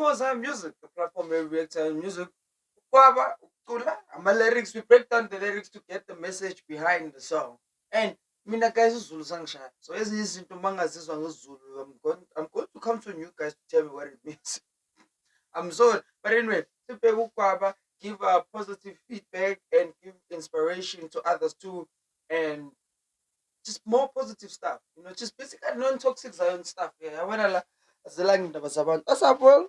Moza Music, the platform where we react to music. Kwaba, Kula, my lyrics, we break down the lyrics to get the message behind the song. And mina guys Zulu Sangsha. So as you listen to mangas this one Zulu, I'm going to come to you guys to tell me what it means. I'm sorry. But anyway, Sipe Kwaba, give positive feedback and give inspiration to others too. And just more positive stuff. Just basically non-toxic Zion stuff. Yeah, I wanna Zelang Dabasaban. What's up, bro?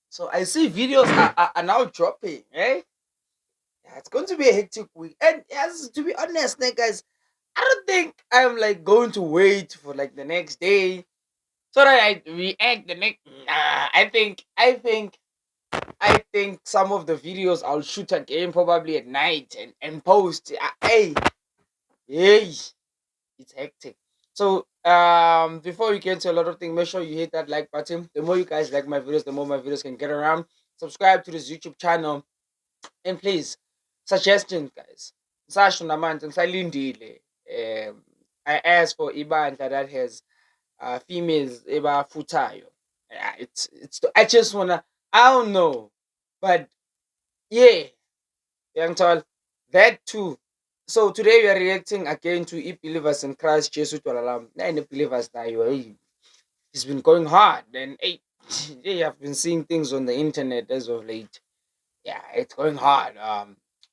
So I see videos are now dropping, eh? Yeah, it's going to be a hectic week. And yes, to be honest, like, guys, I don't think I'm like going to wait for like the next day so that I react the next. Nah, I think some of the videos I'll shoot again probably at night and post. Hey, it's hectic. So before we get into a lot of things, make sure you hit that like button. The more you guys like my videos, the more my videos can get around. Subscribe to this YouTube channel, and please, suggestions, guys. Sasho namanzi ngisalindile. I asked for ibandla that has females ebafuthayo. Yeah, I just wanna, I don't know, but yeah, young tall, that too. So today we are reacting again to believers in Christ Jesus Twalalam. Nine believers now. It's been going hard, and hey, yeah, I've been seeing things on the internet as of late. Yeah, it's going hard.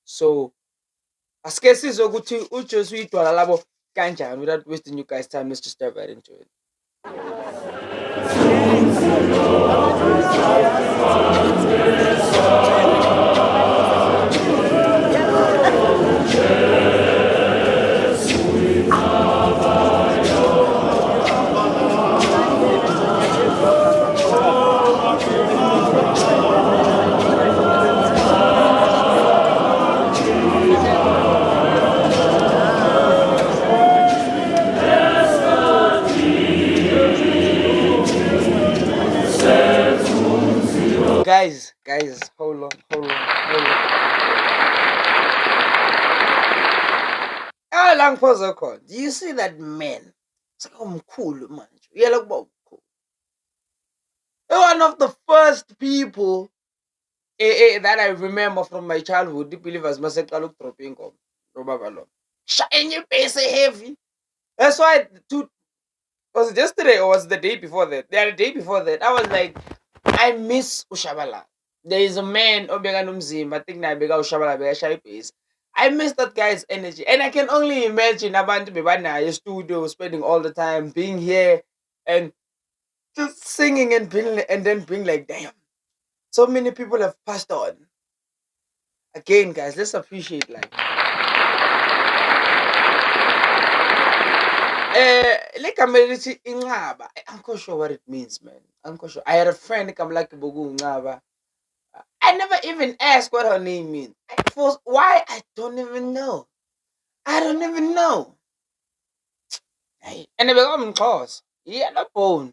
So asike sizwe ukuthi uJesu idwala labo kanjani. Without wasting you guys' time, let's just dive right into it. Guys, hold on. Lang pause call. Do you see that man? It's like, I'm cool, man. Yeah, look about cool. One of the first people that I remember from my childhood, the believers must say, look, dropping on Robabalo. Shine your face heavy. That's why, was it yesterday or was it the day before that? Yeah, the day before that. I was like, I miss Ushabala. There is a man, Obega Numzim, I think Nabega Ushabala Bega Shai Pace. I miss that guy's energy. And I can only imagine Abantu Bibana, your studio, spending all the time being here and just singing and then being like, damn. So many people have passed on. Again, guys, let's appreciate life. Like I'm not sure what it means, man. I'm not sure. I had a friend come like Bogu Ngaba. I never even asked what her name means. Why? I don't even know. I don't even know. And they become close. Yeah, the phone.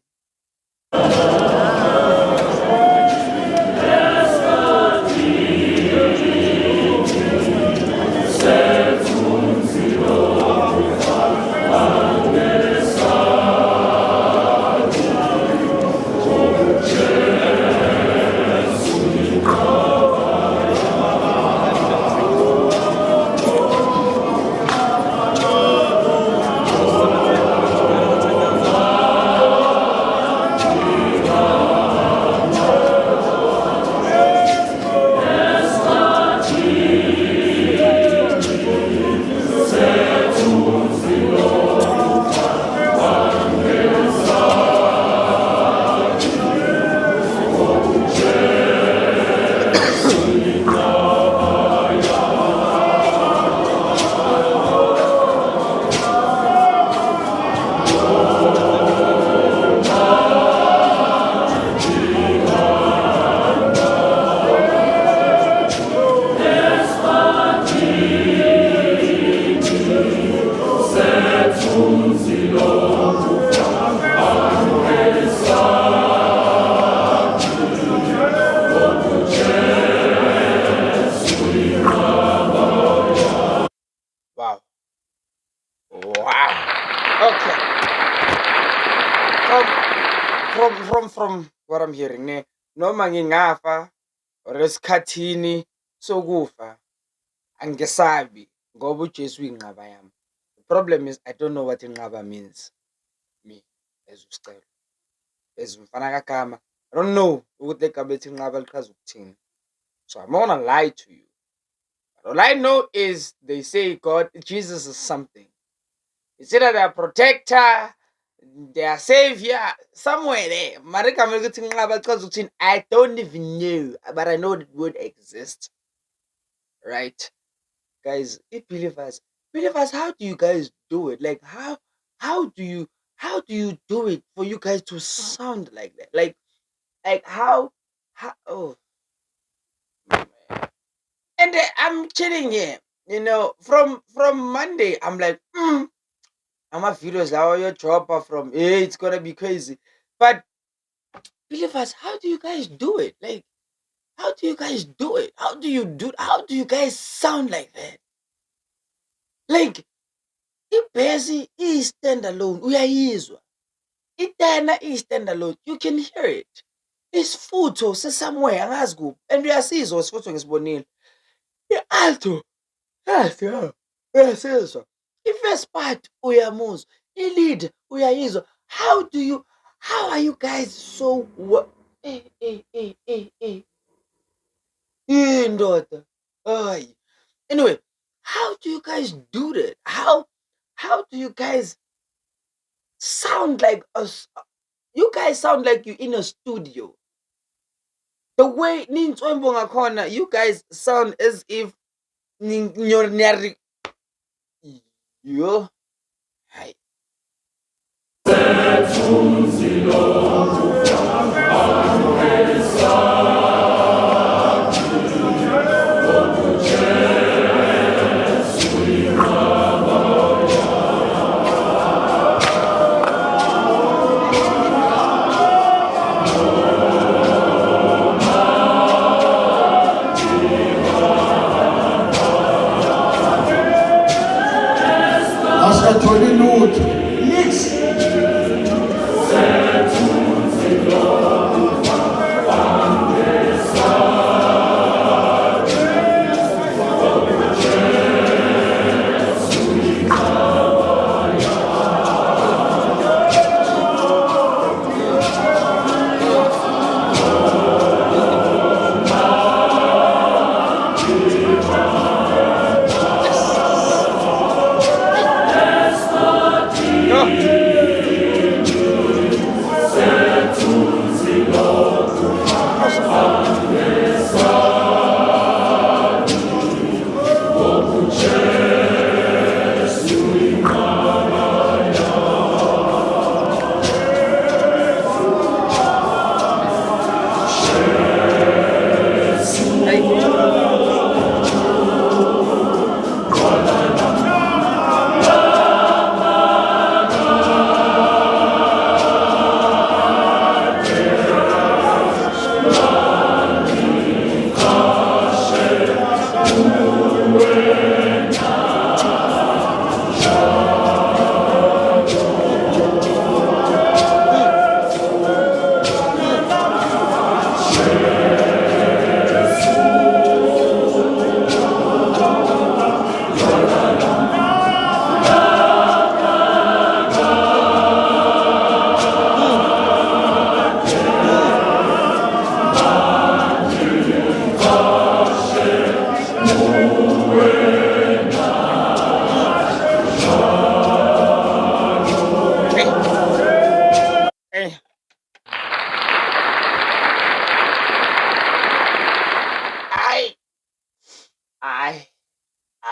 From what I'm hearing, noma ngingafa or esikhathini sokufa angesabi ngoba uJesu uyinqaba yami. The problem is I don't know what inqaba means. Me as uSicelo, as umfana kaGama, I don't know ukuthi le gama ethi inqaba lichaza ukuthini. So I'm not gonna lie to you. But all I know is they say God, Jesus is something. It's either their protector, their savior, somewhere there. I don't even know, but I know the word exists. Right? Guys, if believers, how do you guys do it? Like how do you do it for you guys to sound like that? Like how oh man. And I'm chilling here. From Monday, I'm like, I'm a videos now your dropper from hey, it's gonna be crazy. But believers, how do you guys do it? Like, how do you guys do it? How do you guys sound like that? Like, ibhesi iyi-standalone, uyayizwa. Itena iyi-standalone, you can hear it. Isifutho se-somewhere angazi kuphi and uyasizwa isifutho ngisibonile. I-alto, uyasizwa. I-first part uyamuzwa, i-lead uyayizwa. How are you guys so indoda? Hayi. Anyway, how do you guys do that? How do you guys sound like us? You guys sound like you're in a studio. The way nintswembo ngakhona, you guys sound as if yo. Hi. Asikatholi lutho. Nix.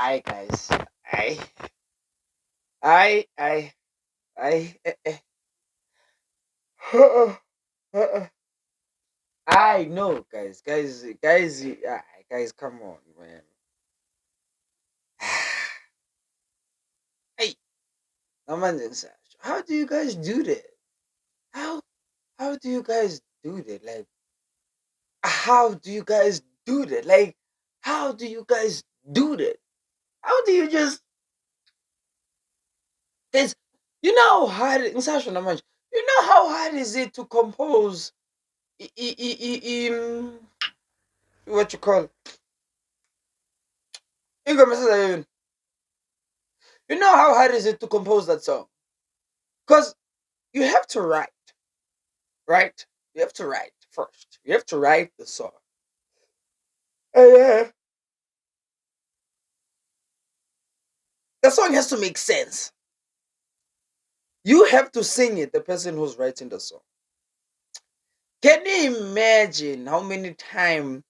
I guys, I, I know, guys, guys, come on, man. Hey, how do you guys do that? How do you guys do that? Like, how do you guys do that? Like, how do you guys do that? How do you just, guys? You know how hard, you know how hard is it to compose what you call ingoma esenza yona. You know how hard is it to compose that song? Because you have to write, right? You have to write first. You have to write the song. And then the song has to make sense. You have to sing it, the person who's writing the song. Can you imagine how many times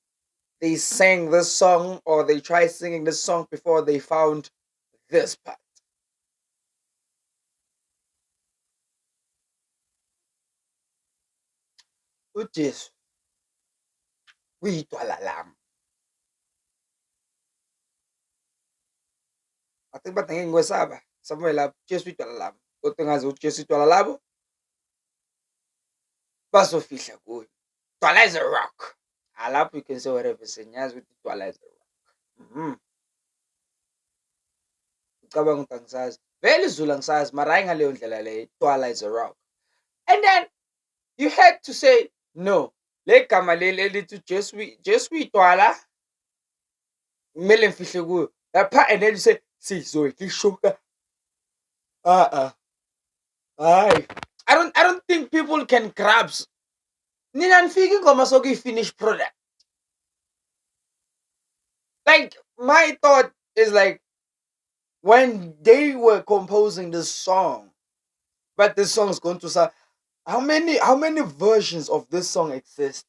they sang this song or they tried singing this song before they found this part? uJesu uyidwala lami. I think bathi ngeke ngikwesaba somewhere lapho uJesu uyidwala lami. Kodwa ngazi ukuthi uJesu uyidwala labo bazofihla kuyo. Dwala is a rock. Lapho you can say whatever senyazi ukuthi idwala is a rock. Ucabanga ukuthi angisazi. Vele izulu angisazi mara hayi ngaleyo ndlela leyo idwala is a rock. And then you had to say no. Le gama leli elithi uJesu uyidwala kumele ngifihle kuyo. Lapha and then you say sizoyishuka. Hayi. I don't think people can grasp. Nina nifika ingoma sokuyi-finished product. Like my thought is like when they were composing this song, but this song is going to sound. How many versions of this song exist?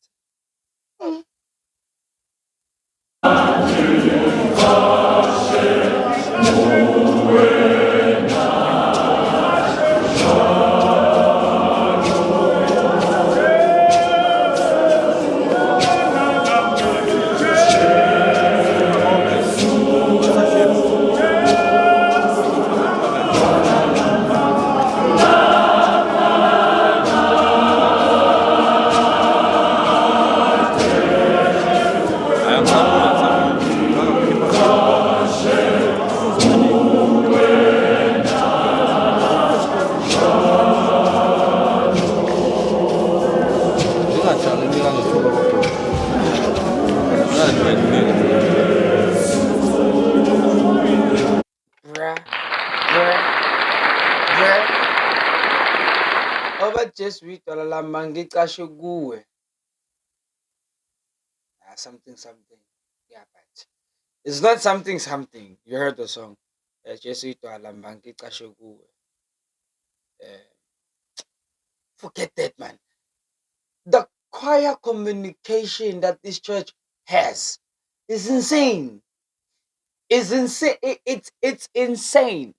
Just uyidwala lami mangicashe kuwe. Something. Yeah, but it's not something. You heard the song. Just uyidwala lami mangicashe kuwe. Forget that, man. The choir communication that this church has is insane. It's insane. It's insane.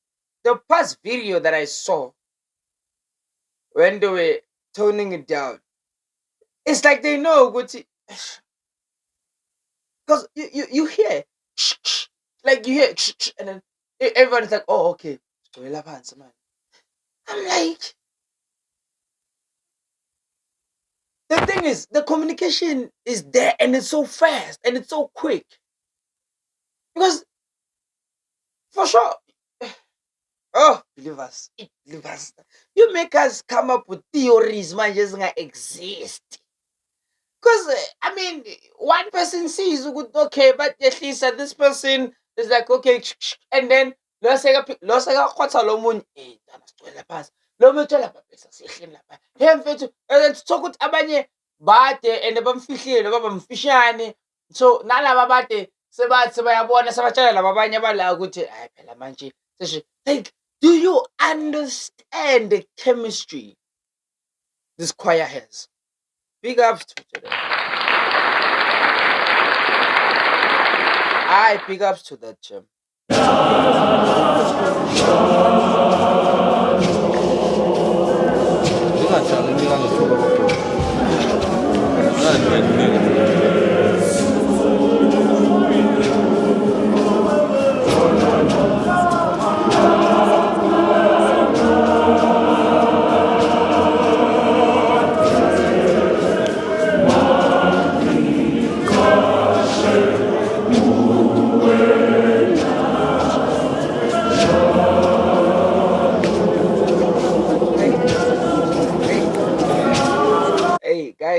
The past video that I saw when they were toning it down, it's like they know what because you hear like you hear and then everyone's like, oh, okay. I'm like, the thing is, the communication is there and it's so fast and it's so quick. Because for sure, oh, believers. You make us come up with theories, man, just gonna exist. Because I mean, one person sees okay, but at least this person is like, okay, and then let's say khotsa lo munye dana sicwela phansi lo mutshela babesa sihleni lapha he mfethu sithoka ukuthi abanye bade and bamfihlile babamfishane so nalaba bade sebathi bayabona sebatshela laba abanye abala ukuthi hayi phela manje like, do you understand the chemistry this choir has? Big ups to them. Big ups to that, Jim.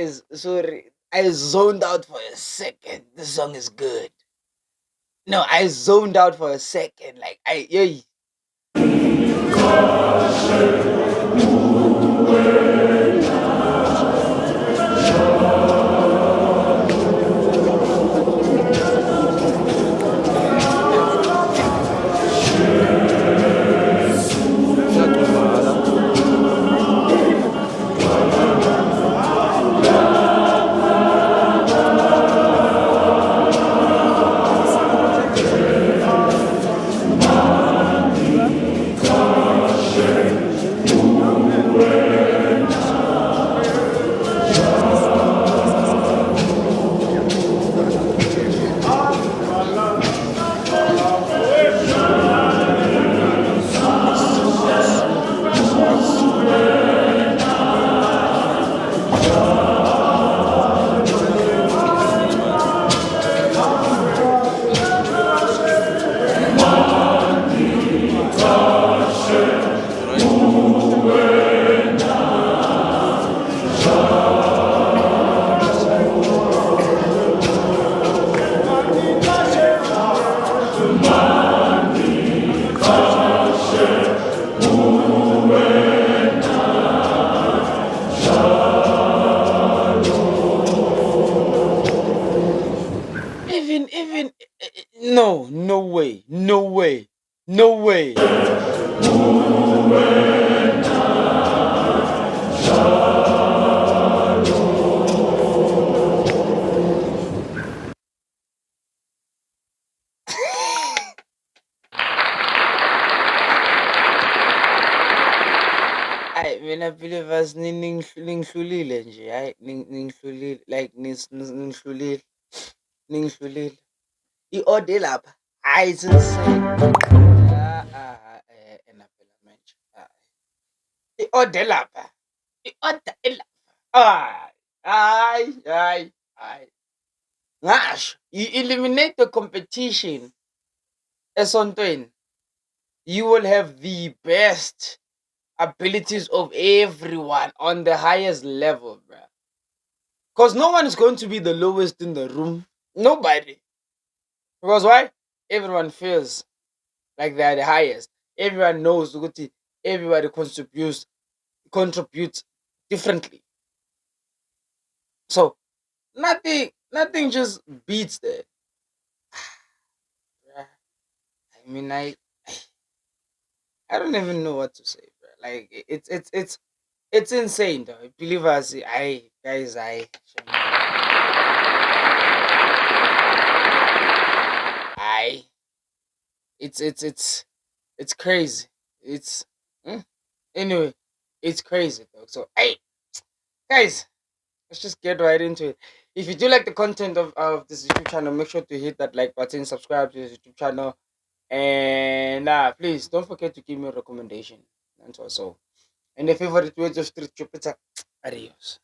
guys, sorry. I zoned out for a second. The song is good. No, I zoned out for a second. Like yeah. Even no way, no way, no way. I mean, I believe as ningihlulile nje, hayi ningihlulile, like ningihlulile, ningihlulile. I-ode lapha, hayi it's insane. Ena phela manje. I-ode lapha, i-ode elapha. Hayi. Ngasho, you eliminate the competition esontweni, you will have the best abilities of everyone on the highest level, bruh. Because no one is going to be the lowest in the room. Nobody. Because why? Everyone feels like they're the highest. Everyone knows ukuthi everybody contributes differently. So nothing just beats that. Bruh. I mean, I don't even know what to say, bruh. Like it's insane though. Believe us, I it's crazy. It's mm, anyway, it's crazy though. So hey guys, let's just get right into it. If you do like the content of this YouTube channel, make sure to hit that like button, subscribe to this YouTube channel, and please don't forget to give me a recommendation. And also, and the favorite words of Street Jupiter. Adios.